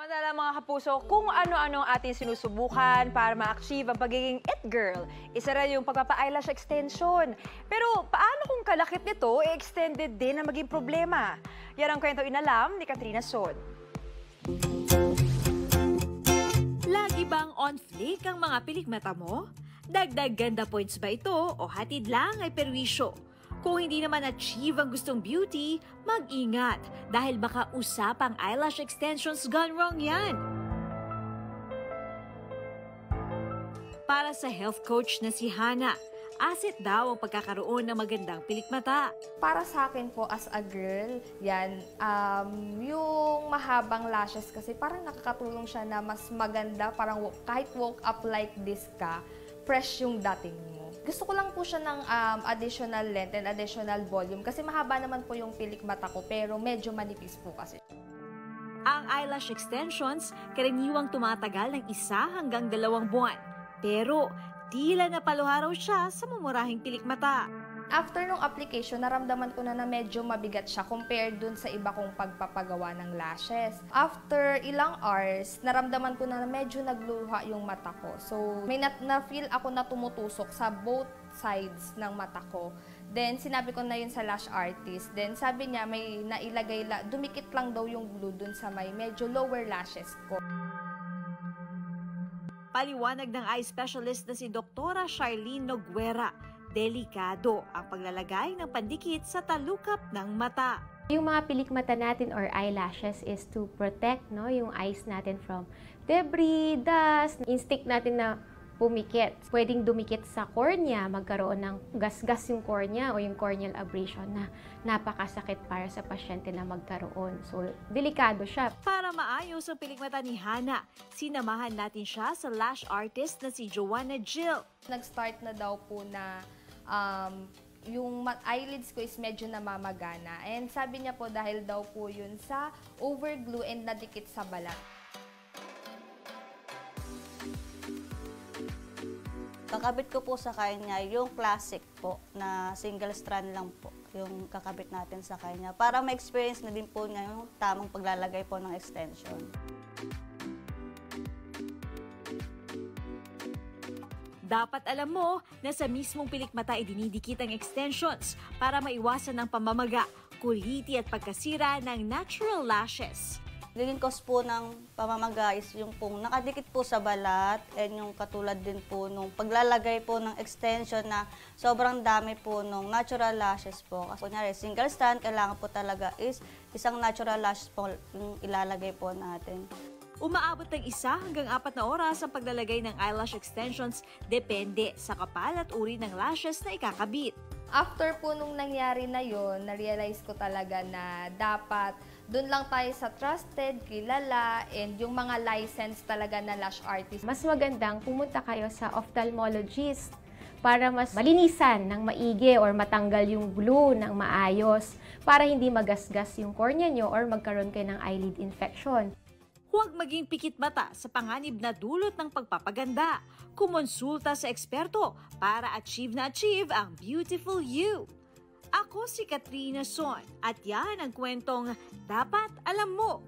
Madala mga kapuso, kung ano-ano ang ating sinusubukan para ma-achieve ang pagiging it girl, isa rin yung pagpapa-eyelash extension. Pero paano kung kalakip nito, extended din na maging problema? Yan ang kwento inalam ni Katrina Son. Lagi bang on fleek ang mga pilikmata mo? Dagdag ganda points ba ito o hatid lang ay perwisyo? Kung hindi naman achieve ang gustong beauty, mag-ingat dahil baka usapang eyelash extensions gone wrong yan. Para sa health coach na si Hana, asset daw ang pagkakaroon ng magandang pilikmata. Para sa akin po as a girl, yan, yung mahabang lashes kasi parang nakakatulong siya na mas maganda, parang kahit woke up like this ka, fresh yung dating mo. Gusto ko lang po siya ng additional length and additional volume kasi mahaba naman po yung pilikmata ko pero medyo manipis po kasi. Ang eyelash extensions, karaniwang tumatagal ng 1 hanggang 2 buwan. Pero tila napaluha raw siya sa mumurahing pilikmata. After nung application, naramdaman ko na medyo mabigat siya compared dun sa iba kong pagpapagawa ng lashes. After ilang hours, naramdaman ko na medyo nagluha yung mata ko. So, may na-feel ako na tumutusok sa both sides ng mata ko. Then, sinabi ko na yun sa lash artist. Then, sabi niya, may nailagay, dumikit lang daw yung glue dun sa may medyo lower lashes ko. Paliwanag ng eye specialist na si Dr. Charlene Noguera, delikado ang paglalagay ng pandikit sa talukap ng mata. Yung mga pilikmata natin or eyelashes is to protect yung eyes natin from debris, dust, instinct natin na pumikit. Pwedeng dumikit sa cornea, magkaroon ng gasgas yung cornea o yung corneal abrasion na napakasakit para sa pasyente na magkaroon. So, delikado siya. Para maayos ang pilikmata ni Hana, sinamahan natin siya sa lash artist na si Joanna Jill. Nag-start na daw po na yung eyelids ko is medyo namamagana. And sabi niya po dahil daw po yun sa overglue and nadikit sa balat. Kakabit ko po sa kanya yung classic po na single strand lang po yung kakabit natin sa kanya para ma-experience na din po niya yung tamang paglalagay po ng extension. Dapat alam mo na sa mismong pilikmata ay dinidikit ang extensions para maiwasan ang pamamaga, kuliti at pagkasira ng natural lashes. Naging cause po ng pamamaga is yung pong nakadikit po sa balat and yung katulad din po nung paglalagay po ng extension na sobrang dami po nung natural lashes po. Kasi kunyari, single strand, kailangan po talaga is isang natural lashes po yung ilalagay po natin. Umaabot ng 1 hanggang 4 na oras ang paglalagay ng eyelash extensions depende sa kapal at uri ng lashes na ikakabit. After po nung nangyari na yon, na-realize ko talaga na dapat doon lang tayo sa trusted, kilala, and yung mga licensed talaga na lash artist. Mas magandang pumunta kayo sa ophthalmologist para mas malinisan ng maigi or matanggal yung glue ng maayos para hindi magasgas yung cornea nyo or magkaroon kayo ng eyelid infection. Huwag maging pikit mata sa panganib na dulot ng pagpapaganda. Kumonsulta sa eksperto para achieve ang beautiful you. Ako si Katrina Son at yan ang kwentong dapat alam mo.